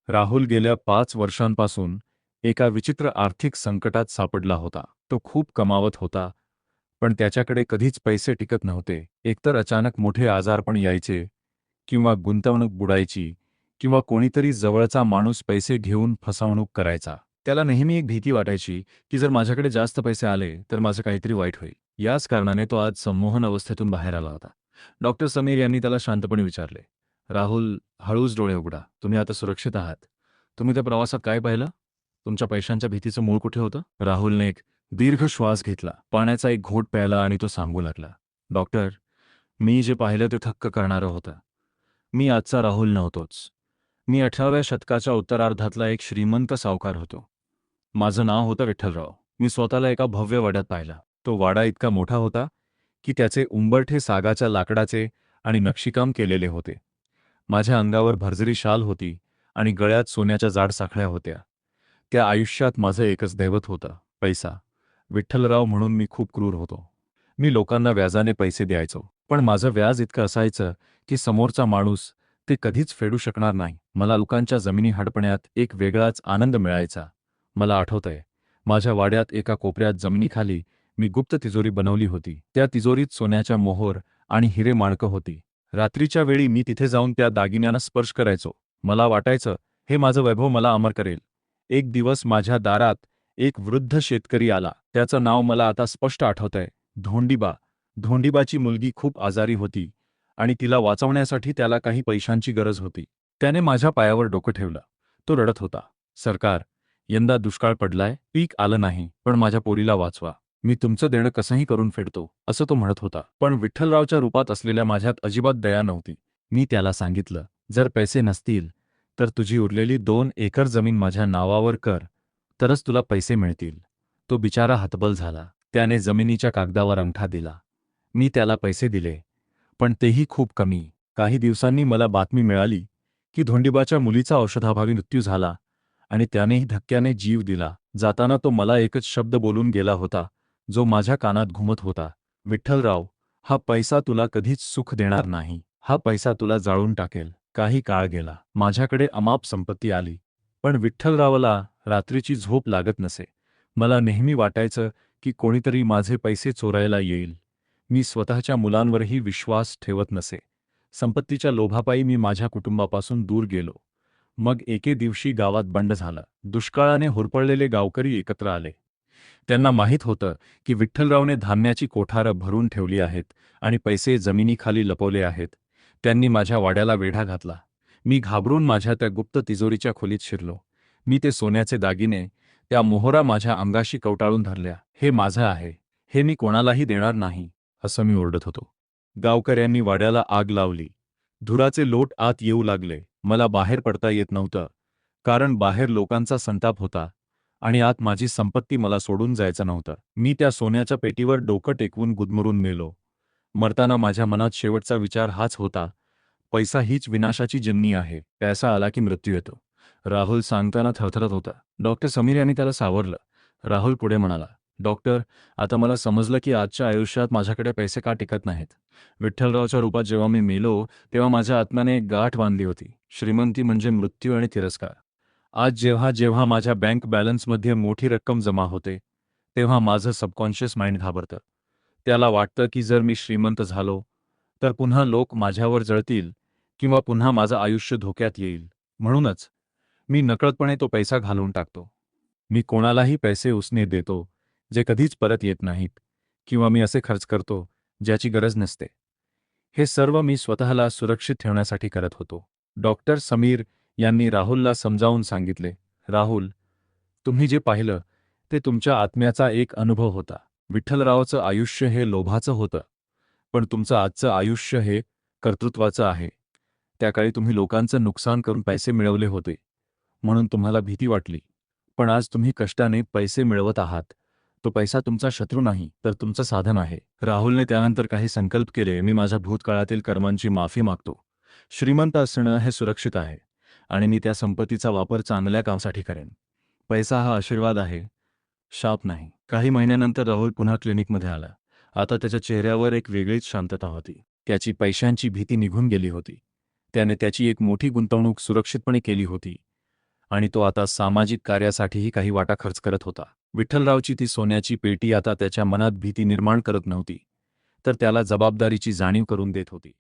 राहुल गेल्या 5 वर्षांपासून एका विचित्र आर्थिक संकटात सापडला होता. तो खूप कमावत होता, पण त्याच्याकडे कधीच पैसे टिकत नव्हते. एकतर अचानक मोठे आजारपण यायचे, किंवा गुंतवणूक बुडायची, किंवा कोणीतरी जवळचा माणूस पैसे घेऊन फसवणूक करायचा. त्याला नेहमी एक भीती वाटायची की जर माझ्याकडे जास्त पैसे आले तर माझं काहीतरी वाईट होईल. याच कारणाने तो आज संमोहन अवस्थेतून बाहेर आला होता. डॉक्टर समीर यांनी त्याला शांतपणे विचारले, राहुल, हळूच डोळे उघडा. तुम्ही आता सुरक्षित आहात. तुम्ही त्या प्रवासात काय पाहिलं? तुमच्या पैशांच्या भीतीचं मूळ कुठे होतं? राहुलने एक दीर्घ श्वास घेतला, पाण्याचा एक घोट प्यायला आणि तो सांगू लागला, डॉक्टर, मी जे पाहिलं ते थक्क करणारं होतं. मी आजचा राहुल नव्हतोच. मी 18व्या शतकाच्या उत्तरार्धातला एक श्रीमंत सावकार होतो. माझं नाव होतं विठ्ठलराव. मी स्वतःला एका भव्य वाड्यात पाहिला. तो वाडा इतका मोठा होता की त्याचे उंबरठे सागाच्या लाकडाचे आणि नक्षीकाम केलेले होते. माझ्या अंगावर भरजरी शाल होती आणि गळ्यात सोन्याच्या जाड साखळ्या होत्या. त्या आयुष्यात माझं एकच दैवत होतं, पैसा. विठ्ठलराव म्हणून मी खूप क्रूर होतो. मी लोकांना व्याजाने पैसे द्यायचो, पण माझं व्याज इतकं असायचं की समोरचा माणूस ते कधीच फेडू शकणार नाही. मला लोकांच्या जमिनी हडपण्यात एक वेगळाच आनंद मिळायचा. मला आठवतंय, माझ्या वाड्यात एका कोपऱ्यात जमिनीखाली मी गुप्त तिजोरी बनवली होती. त्या तिजोरीत सोन्याच्या मोहोर आणि हिरे माणकं होती. रात्रीच्या वेळी मी तिथे जाऊन त्या दागिन्यांना स्पर्श करायचो. मला वाटायचं, हे माझं वैभव मला अमर करेल. एक दिवस माझ्या दारात एक वृद्ध शेतकरी आला. त्याचं नाव मला आता स्पष्ट आठवतंय, धोंडीबा. धोंडीबाची मुलगी खूप आजारी होती आणि तिला वाचवण्यासाठी त्याला काही पैशांची गरज होती. त्याने माझ्या पायावर डोकं ठेवलं. तो रडत होता, सरकार, यंदा दुष्काळ पडलाय, पीक आलं नाही, पण माझ्या पोरीला वाचवा. मी तुमचं देणं कसंही करून फेडतो, असं तो म्हणत होता. पण विठ्ठलरावच्या रूपात असलेल्या माझ्यात अजिबात दया नव्हती. मी त्याला सांगितलं, जर पैसे नसतील तर तुझी उरलेली 2 एकर जमीन माझ्या नावावर कर, तरच तुला पैसे मिळतील. तो बिचारा हतबल झाला. त्याने जमिनीच्या कागदावर अंगठा दिला. मी त्याला पैसे दिले, पण तेही खूप कमी. काही दिवसांनी मला बातमी मिळाली की धोंडीबाच्या मुलीचा औषधाभावी मृत्यू झाला आणि त्यानेही धक्क्याने जीव दिला. जाताना तो मला एकच शब्द बोलून गेला होता, जो माझ्या कानात घुमत होता, विठ्ठलराव, हा पैसा तुला कधीच सुख देणार नाही. हा पैसा तुला जाळून टाकेल. काही काळ गेला. माझ्याकडे अमाप संपत्ती आली, पण विठ्ठलरावला रात्रीची झोप लागत नसे. मला नेहमी वाटायचं की कोणीतरी माझे पैसे चोरायला येईल. मी स्वतःच्या मुलांवरही विश्वास ठेवत नसे. संपत्तीच्या लोभापायी मी माझ्या कुटुंबापासून दूर गेलो. मग एके दिवशी गावात बंड झालं. दुष्काळाने होरपळलेले गावकरी एकत्र आले. त्यांना माहीत होतं की विठ्ठलरावने धान्याची कोठारं भरून ठेवली आहेत आणि पैसे जमिनीखाली लपवले आहेत. त्यांनी माझ्या वाड्याला वेढा घातला. मी घाबरून माझ्या त्या गुप्त तिजोरीच्या खोलीत शिरलो. मी ते सोन्याचे दागिने, त्या मोहरा माझ्या अंगाशी कवटाळून धरल्या. हे माझं आहे, हे मी कोणालाही देणार नाही, असं मी ओरडत होतो. गावकऱ्यांनी वाड्याला आग लावली. धुराचे लोट आत येऊ लागले. मला बाहेर पडता येत नव्हतं, कारण बाहेर लोकांचा संताप होता आणि आत माझी संपत्ती मला सोडून जायचं नव्हतं. मी त्या सोन्याच्या पेटीवर डोकं टेकवून गुदमरून मेलो. मरताना माझ्या मनात शेवटचा विचार हाच होता, पैसा हीच विनाशाची चिमणी आहे. पैसा आला की मृत्यू येतो. राहुल सांगताना थरथरत होता. डॉक्टर समीर यांनी त्याला सावरलं. राहुल पुढे म्हणाला, डॉक्टर, आता मला समजलं की आजच्या आयुष्यात माझ्याकडे पैसे का टिकत नाहीत. विठ्ठलरावच्या रूपात जेव्हा मी मेलो तेव्हा माझ्या आत्म्याने एक गाठ बांधली होती. श्रीमंती म्हणजे मृत्यू आणि तिरस्कार. आज जेव्हा जेव्हा माझ्या बँक बॅलन्समध्ये मोठी रक्कम जमा होते, तेव्हा माझं सबकॉन्शियस माइंड घाबरतं. त्याला वाटतं की जर मी श्रीमंत झालो तर पुन्हा लोक माझ्यावर जळतील किंवा पुन्हा माझं आयुष्य धोक्यात येईल. म्हणूनच मी नकळतपणे तो पैसा घालवून टाकतो. मी कोणालाही पैसे उसने देतो जे कधीच परत येत नाहीत, किंवा मी असे खर्च करतो ज्याची गरज नसते. हे सर्व मी स्वतःला सुरक्षित ठेवण्यासाठी करत होतो. डॉक्टर समीर यांनी राहुलला समजावून सांगितले, राहुल, तुम्ही जे पाहिलं ते तुमच्या आत्म्याचा एक अनुभव होता. विठ्ठलरावचं आयुष्य हे लोभाचं होतं, पण तुमचं आजचं आयुष्य हे कर्तृत्वाचं आहे. त्या काळी तुम्ही लोकांचं नुकसान करून पैसे मिळवले होते, म्हणून तुम्हाला भीती वाटली. पण आज तुम्ही कष्टाने पैसे मिळवत आहात. तो पैसा तुमचा शत्रू नाही, तर तुमचं साधन आहे. राहुलने त्यानंतर काही संकल्प केले. मी माझ्या भूतकाळातील कर्मांची माफी मागतो. श्रीमंत असणं हे सुरक्षित आहे आणि मी त्या संपत्तीचा वापर चांगल्या कामासाठी करेन. पैसा हा आशीर्वाद आहे, शाप नाही. काही महिन्यानंतर राहुल पुन्हा क्लिनिकमध्ये आला. आता त्याच्या चेहऱ्यावर एक वेगळीच शांतता होती. त्याची पैशांची भीती निघून गेली होती. त्याने त्याची एक मोठी गुंतवणूक सुरक्षितपणे केली होती आणि तो आता सामाजिक कार्यासाठीही काही वाटा खर्च करत होता. विठ्ठलरावची ती सोन्याची पेटी आता त्याच्या मनात भीती निर्माण करत नव्हती, तर त्याला जबाबदारीची जाणीव करून देत होती.